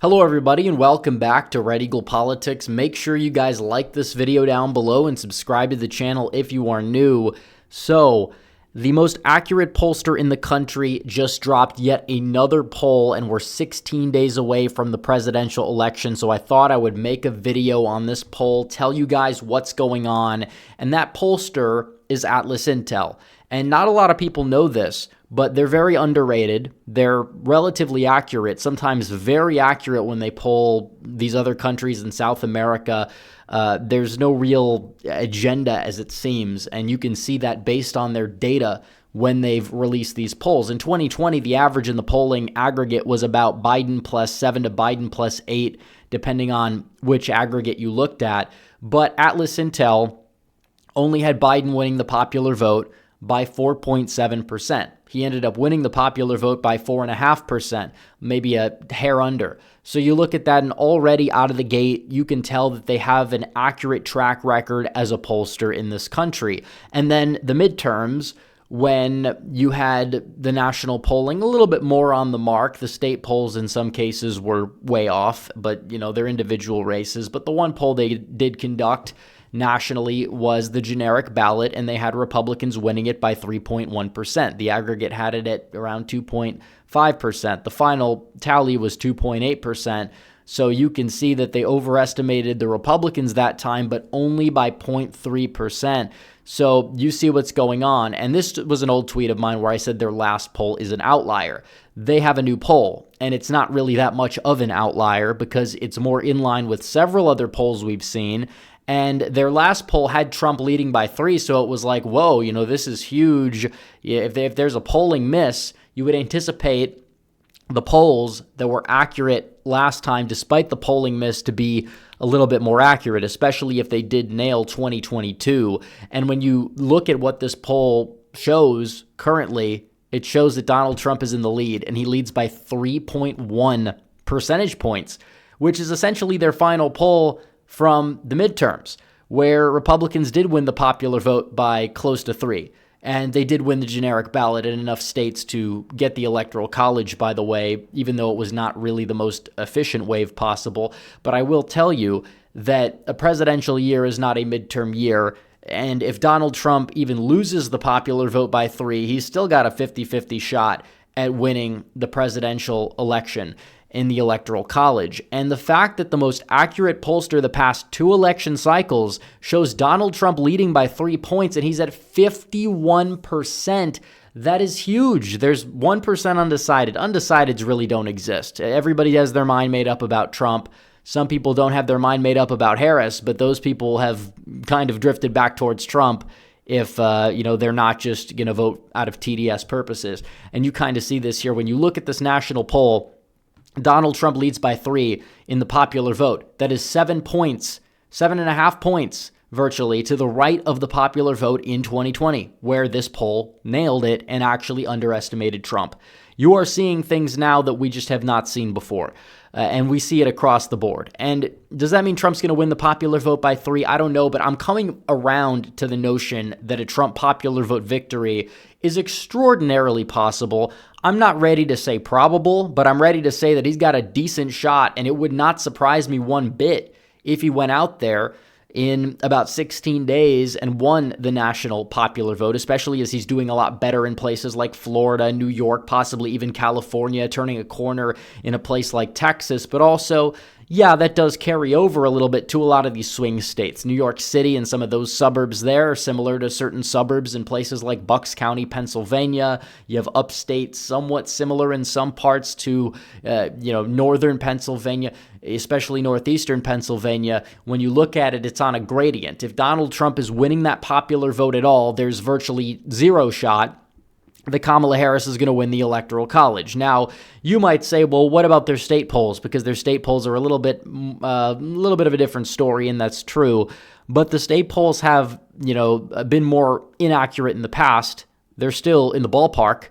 Hello everybody and welcome back to Red Eagle Politics. Make sure you guys like this video down below and subscribe to the channel if you are new. So, the most accurate pollster in the country just dropped yet another poll, and we're 16 days away from the presidential election, so I thought I would make a video on this poll, tell you guys what's going on, and that pollster is AtlasIntel. And not a lot of people know this, but they're very underrated. They're relatively accurate, sometimes very accurate when they poll these other countries in South America. There's no real agenda, as it seems, and you can see that based on their data when they've released these polls. In 2020, the average in the polling aggregate was about Biden +7 to Biden +8, depending on which aggregate you looked at. But AtlasIntel only had Biden winning the popular vote by 4.7%. He ended up winning the popular vote by 4.5%, maybe a hair under. So you look at that, and already out of the gate, you can tell that they have an accurate track record as a pollster in this country. And then the midterms, when you had the national polling a little bit more on the mark, the state polls in some cases were way off, but they're individual races. But the one poll they did conduct nationally was the generic ballot, and they had Republicans winning it by 3.1%. The aggregate had it at around 2.5%. The final tally was 2.8%. So you can see that they overestimated the Republicans that time, but only by 0.3%. So you see what's going on. And this was an old tweet of mine where I said their last poll is an outlier. They have a new poll, and it's not really that much of an outlier because it's more in line with several other polls we've seen. And their last poll had Trump leading by 3, so it was like, whoa, this is huge. If there's a polling miss, you would anticipate the polls that were accurate last time, despite the polling miss, to be a little bit more accurate, especially if they did nail 2022. And when you look at what this poll shows currently, it shows that Donald Trump is in the lead, and he leads by 3.1 percentage points, which is essentially their final poll from the midterms, where Republicans did win the popular vote by close to 3. And they did win the generic ballot in enough states to get the Electoral College, by the way, even though it was not really the most efficient wave possible. But I will tell you that a presidential year is not a midterm year. And if Donald Trump even loses the popular vote by 3, he's still got a 50-50 shot at winning the presidential election in the Electoral College. And the fact that the most accurate pollster the past 2 election cycles shows Donald Trump leading by 3 points, and he's at 51%, that is huge. There's 1% undecided. Undecideds really don't exist. Everybody has their mind made up about Trump. Some people don't have their mind made up about Harris, but those people have kind of drifted back towards Trump if, they're not just going to vote out of TDS purposes. And you kind of see this here when you look at this national poll. Donald Trump leads by 3 in the popular vote. That is 7 points, 7.5 points virtually to the right of the popular vote in 2020, where this poll nailed it and actually underestimated Trump. You are seeing things now that we just have not seen before, and we see it across the board. And does that mean Trump's going to win the popular vote by 3? I don't know, but I'm coming around to the notion that a Trump popular vote victory is extraordinarily possible. I'm not ready to say probable, but I'm ready to say that he's got a decent shot, and it would not surprise me one bit if he went out there in about 16 days and won the national popular vote, especially as he's doing a lot better in places like Florida, New York, possibly even California, turning a corner in a place like Texas. But also, yeah, that does carry over a little bit to a lot of these swing states. New York City and some of those suburbs there are similar to certain suburbs in places like Bucks County, Pennsylvania. You have upstate, somewhat similar in some parts to, northern Pennsylvania, especially northeastern Pennsylvania. When you look at it, it's on a gradient. If Donald Trump is winning that popular vote at all, there's virtually zero shot that Kamala Harris is going to win the Electoral College. Now, you might say, well, what about their state polls? Because their state polls are a little bit of a different story, and that's true. But the state polls have, been more inaccurate in the past. They're still in the ballpark,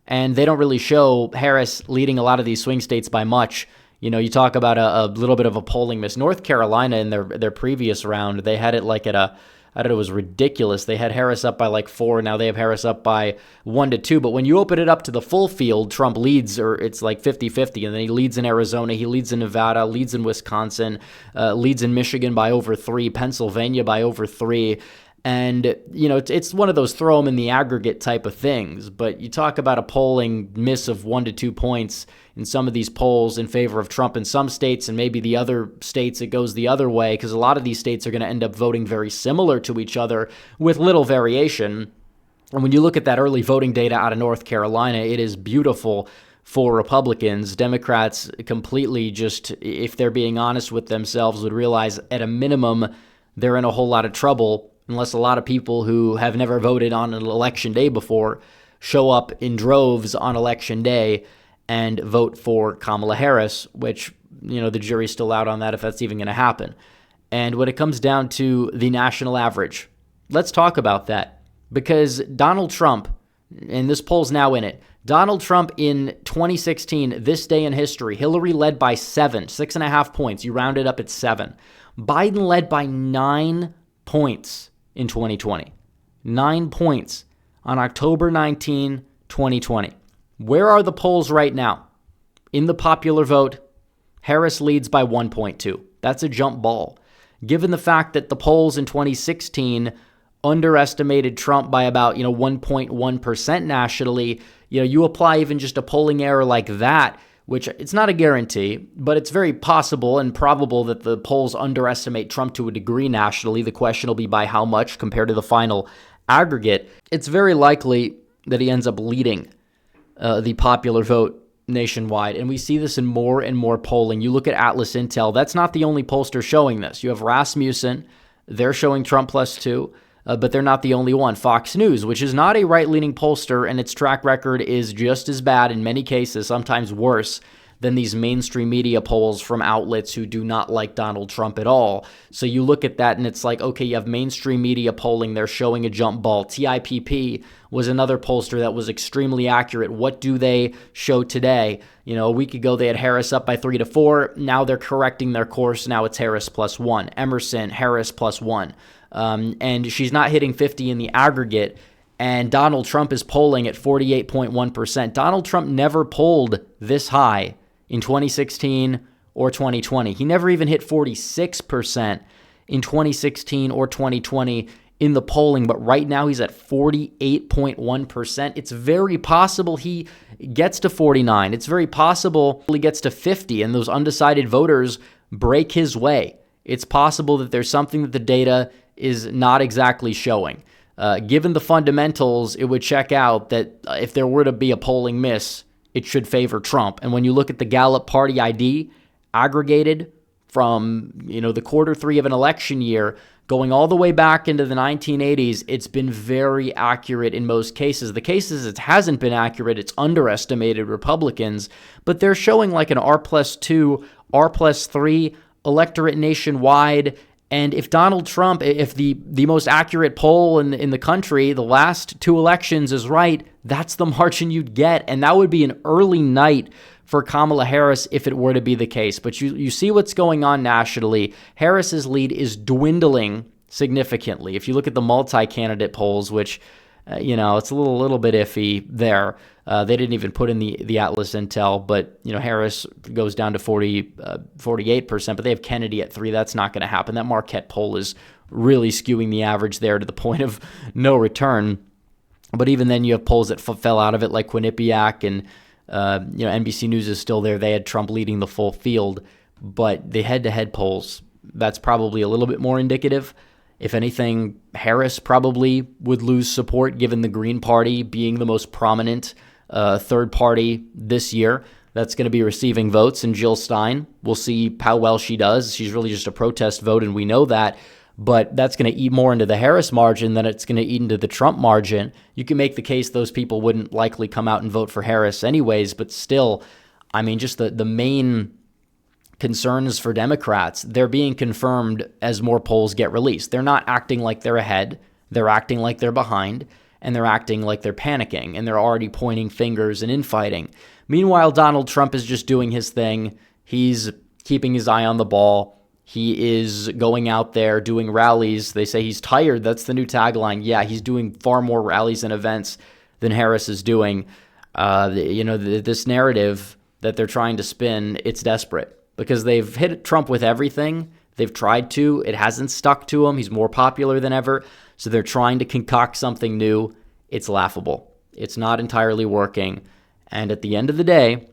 and they don't really show Harris leading a lot of these swing states by much. You talk about a little bit of a polling miss. North Carolina in their previous round, they had it like at a I don't know, it was ridiculous. They had Harris up by like 4. Now they have Harris up by 1-2. But when you open it up to the full field, Trump leads, or it's like 50-50. And then he leads in Arizona, he leads in Nevada, leads in Wisconsin, leads in Michigan by over 3, Pennsylvania by over 3. And, you know, it's one of those throw them in the aggregate type of things. But you talk about a polling miss of 1 to 2 points in some of these polls in favor of Trump in some states, and maybe the other states it goes the other way, because a lot of these states are going to end up voting very similar to each other with little variation. And when you look at that early voting data out of North Carolina, it is beautiful for Republicans. Democrats completely just, if they're being honest with themselves, would realize at a minimum they're in a whole lot of trouble unless a lot of people who have never voted on an election day before show up in droves on election day and vote for Kamala Harris, which, you know, the jury's still out on that if that's even going to happen. And when it comes down to the national average, let's talk about that, because Donald Trump, and this poll's now in it, Donald Trump in 2016, this day in history, Hillary led by 6.5 points. You round it up at 7. Biden led by 9 points in 2020. 9 points on October 19, 2020. Where are the polls right now? In the popular vote, Harris leads by 1.2. That's a jump ball. Given the fact that the polls in 2016 underestimated Trump by about, 1.1% nationally, you apply even just a polling error like that, which it's not a guarantee, but it's very possible and probable that the polls underestimate Trump to a degree nationally. The question will be by how much compared to the final aggregate. It's very likely that he ends up leading the popular vote nationwide. And we see this in more and more polling. You look at AtlasIntel, that's not the only pollster showing this. You have Rasmussen, they're showing Trump +2, but they're not the only one. Fox News, which is not a right-leaning pollster, and its track record is just as bad in many cases, sometimes worse, than these mainstream media polls from outlets who do not like Donald Trump at all. So you look at that and it's like, okay, you have mainstream media polling, they're showing a jump ball. TIPP was another pollster that was extremely accurate. What do they show today? A week ago they had Harris up by 3 to 4. Now they're correcting their course. Now it's Harris +1. Emerson, Harris +1. And she's not hitting 50 in the aggregate. And Donald Trump is polling at 48.1%. Donald Trump never polled this high in 2016 or 2020. He never even hit 46% in 2016 or 2020 in the polling, but right now he's at 48.1%. It's very possible he gets to 49. It's very possible he gets to 50 and those undecided voters break his way. It's possible that there's something that the data is not exactly showing. Given the fundamentals, it would check out that if there were to be a polling miss, it should favor Trump. And when you look at the Gallup Party ID aggregated from, the Q3 of an election year, going all the way back into the 1980s, it's been very accurate in most cases. The cases it hasn't been accurate, it's underestimated Republicans, but they're showing like an R+2, R+3 electorate nationwide. And if Donald Trump, if the most accurate poll in the country, the last 2 elections is right, that's the margin you'd get. And that would be an early night for Kamala Harris if it were to be the case. But you see what's going on nationally. Harris's lead is dwindling significantly. If you look at the multi-candidate polls, which, it's a little bit iffy there. They didn't even put in the AtlasIntel, but, Harris goes down to 48%, but they have Kennedy at 3. That's not going to happen. That Marquette poll is really skewing the average there to the point of no return. But even then, you have polls that fell out of it, like Quinnipiac, and, NBC News is still there. They had Trump leading the full field, but the head-to-head polls, that's probably a little bit more indicative. If anything, Harris probably would lose support given the Green Party being the most prominent third party this year that's going to be receiving votes. And Jill Stein, we'll see how well she does. She's really just a protest vote, and we know that. But that's going to eat more into the Harris margin than it's going to eat into the Trump margin. You can make the case those people wouldn't likely come out and vote for Harris anyways, but still, just the main concerns for Democrats, they're being confirmed as more polls get released. They're not acting like they're ahead. They're acting like they're behind, and they're acting like they're panicking, and they're already pointing fingers and infighting. Meanwhile, Donald Trump is just doing his thing. He's keeping his eye on the ball. He is going out there doing rallies. They say he's tired. That's the new tagline. Yeah, he's doing far more rallies and events than Harris is doing. This narrative that they're trying to spin, it's desperate because they've hit Trump with everything. They've tried to. It hasn't stuck to him. He's more popular than ever. So they're trying to concoct something new. It's laughable. It's not entirely working. And at the end of the day,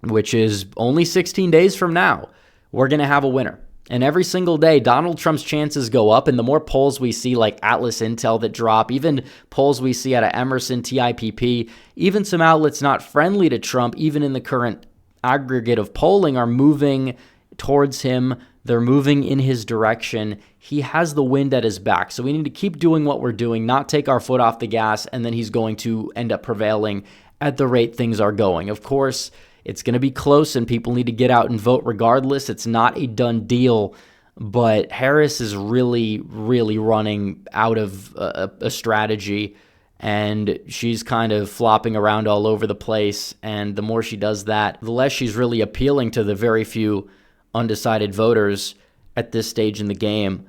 which is only 16 days from now, we're going to have a winner. And every single day, Donald Trump's chances go up. And the more polls we see like AtlasIntel that drop, even polls we see out of Emerson, TIPP, even some outlets not friendly to Trump, even in the current aggregate of polling, are moving towards him. They're moving in his direction. He has the wind at his back. So we need to keep doing what we're doing, not take our foot off the gas, and then he's going to end up prevailing at the rate things are going. Of course, it's going to be close and people need to get out and vote regardless. It's not a done deal, but Harris is really, really running out of a strategy, and she's kind of flopping around all over the place. And the more she does that, the less she's really appealing to the very few undecided voters at this stage in the game.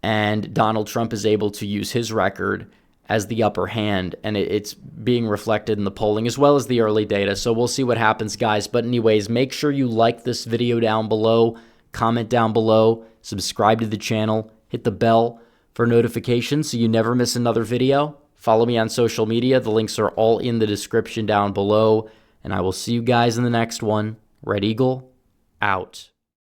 And Donald Trump is able to use his record as the upper hand, and it's being reflected in the polling as well as the early data. So we'll see what happens, guys. But anyways, make sure you like this video down below, comment down below, subscribe to the channel, hit the bell for notifications so you never miss another video. Follow me on social media. The links are all in the description down below, and I will see you guys in the next one. Red Eagle, out.